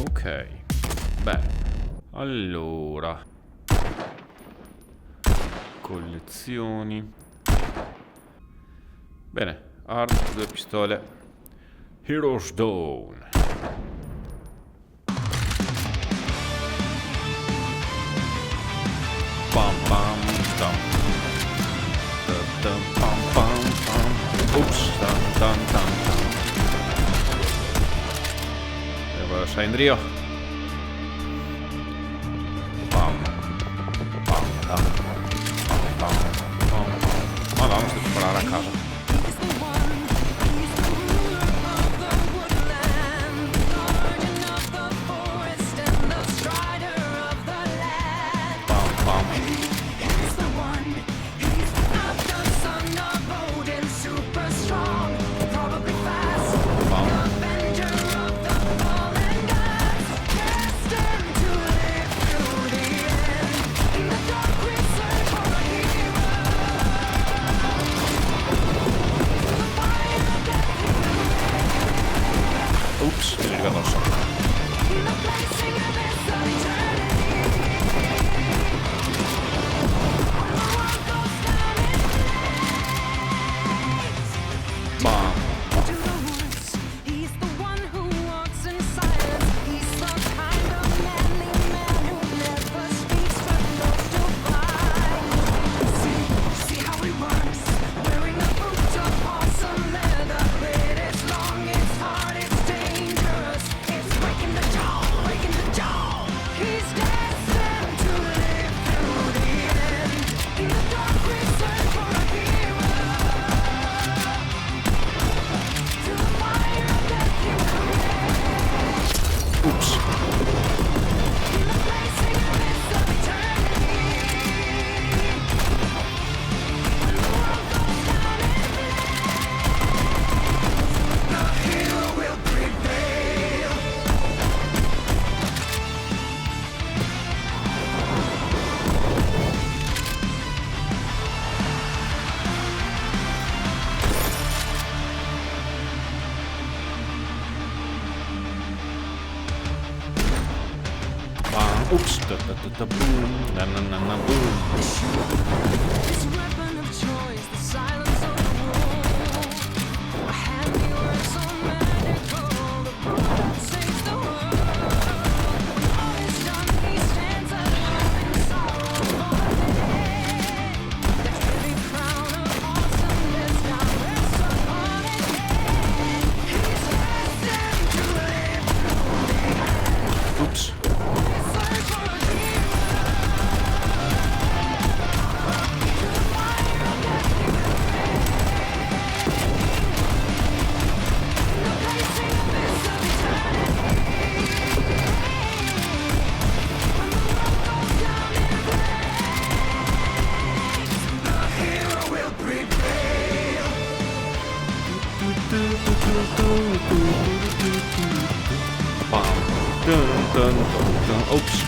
Ok. Beh. Allora. Collezioni. Bene. Arm, 2 pistole. Heroes Dawn. Pam pam tam. Tam pam pam pam. Ops, tam tam tam tam. Devo scendere. Pam pam tam. Pam pam pam. Madonna, sto sparare a casa. Pam pam. Ops, mi sono arrivato addosso. Bam. Ops. Ops, boom, na boom. Ops. Pam. Dun, dun, dun, dun. Ops.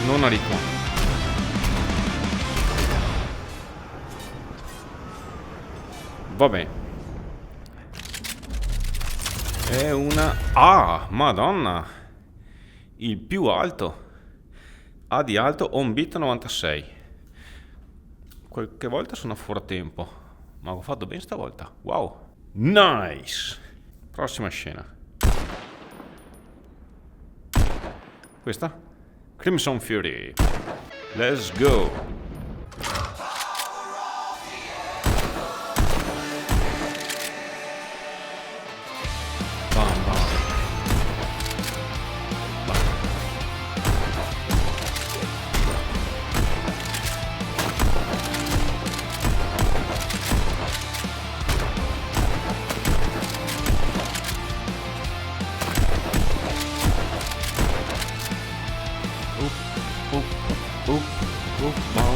Non a ritmo. Va bene. È una... Ah, madonna. Il più alto. A di alto, on bit 96. Qualche volta sono fuori tempo, ma ho fatto bene stavolta. Wow. Nice. Prossima scena. Questa? Crimson Fury. Let's go. Bam bam. Bam. Bam.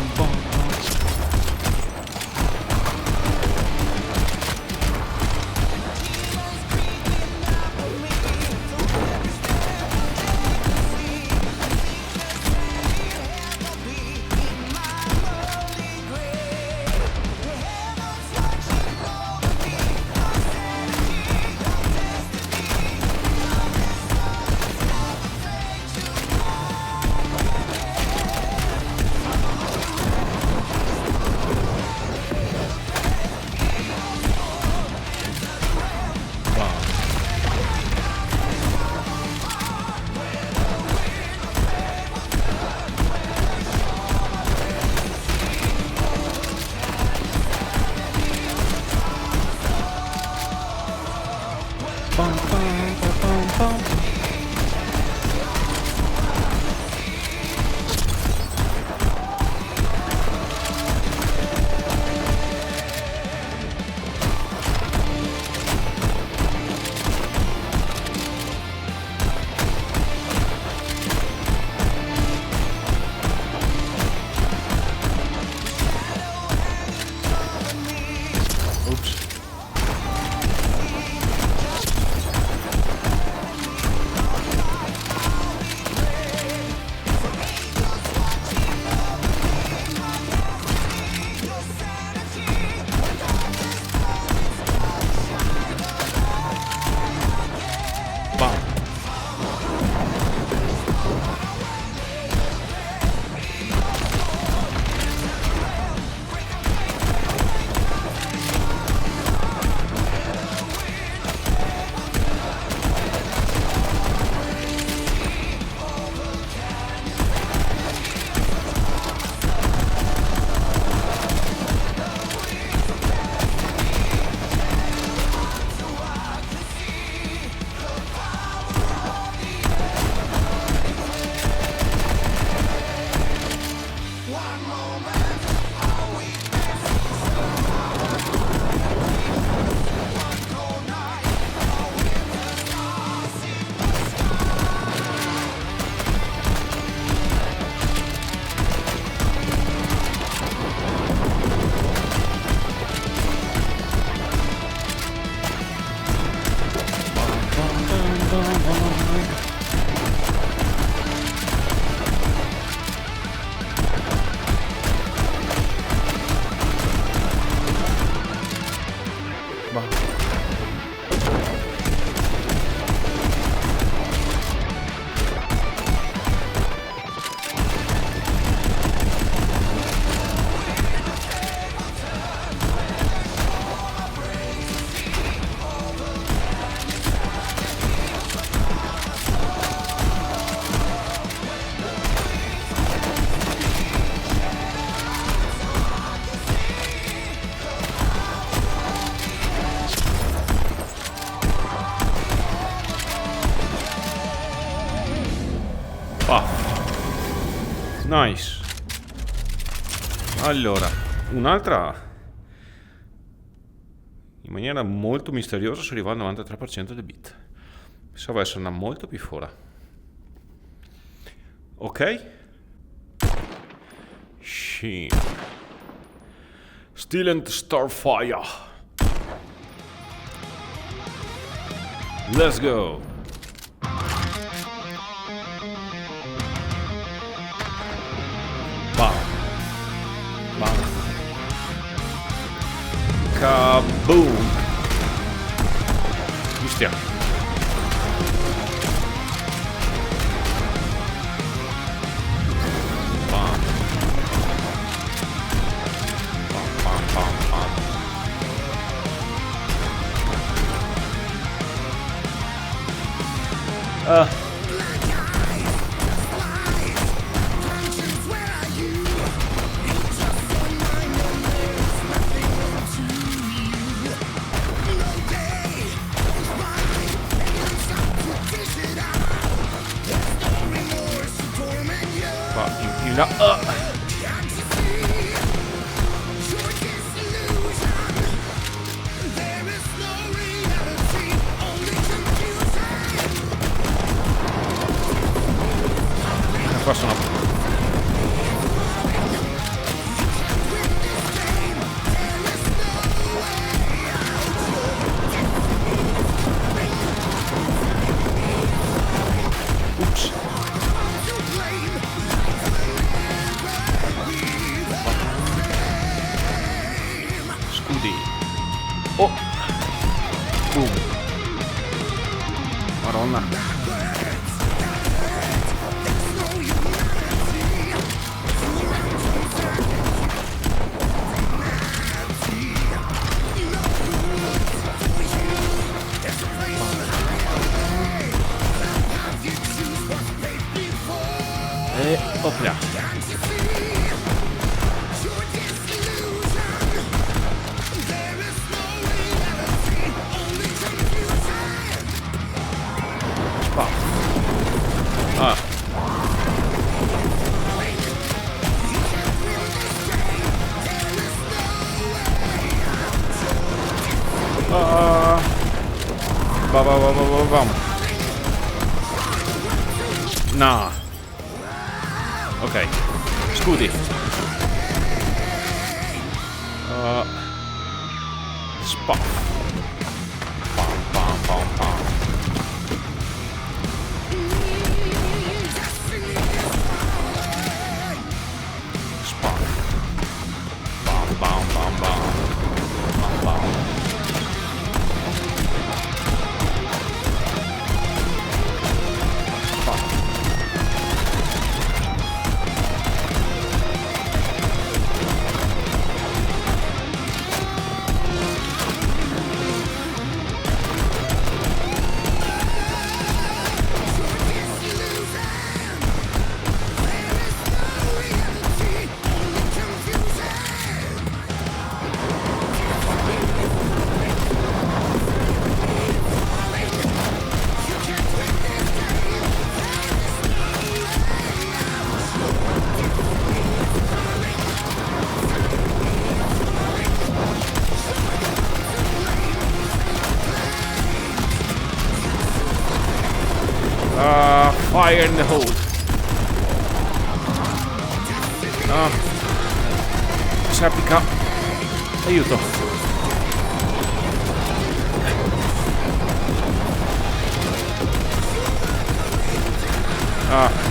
Paf. Nice. Allora, un'altra. In maniera molto misteriosa si arriva al 93% dei bit. Pensavo essere una molto più fora. Ok. Sheen. Steel and Starfire. Let's go. Bam. Bam. Kaboom. Ustia. Bam. Bam, bam, bam, bam. In là. Qua sono. Ups. Scudi. Oh. Boom. Madonna. E opla. Ah. Bam. No. Ok. Scudi. Spot. Pam pam pam pam. Spot. Bam bam bam bam. Bam bam. Fire in the hole. No. Si applica. Aiuto.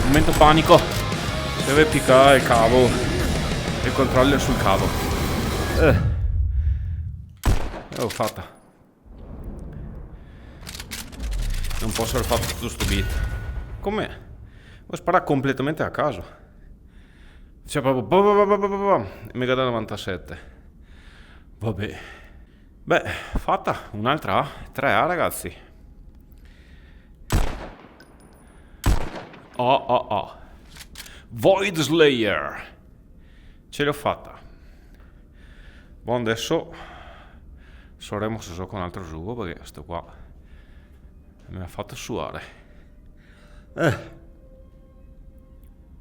Momento panico. Si deve piccare il cavo. Il controller sul cavo. L'ho fatta. Non posso aver fatto tutto sto beat. Come? Ho sparato completamente a caso. Cioè proprio. Mega da 97. Vabbè. Beh, fatta. Un'altra A. 3A ragazzi. Oh. Void Slayer. Ce l'ho fatta. Buon, adesso sapremo se so con un altro gioco, perché sto qua me l'ha fatto suare.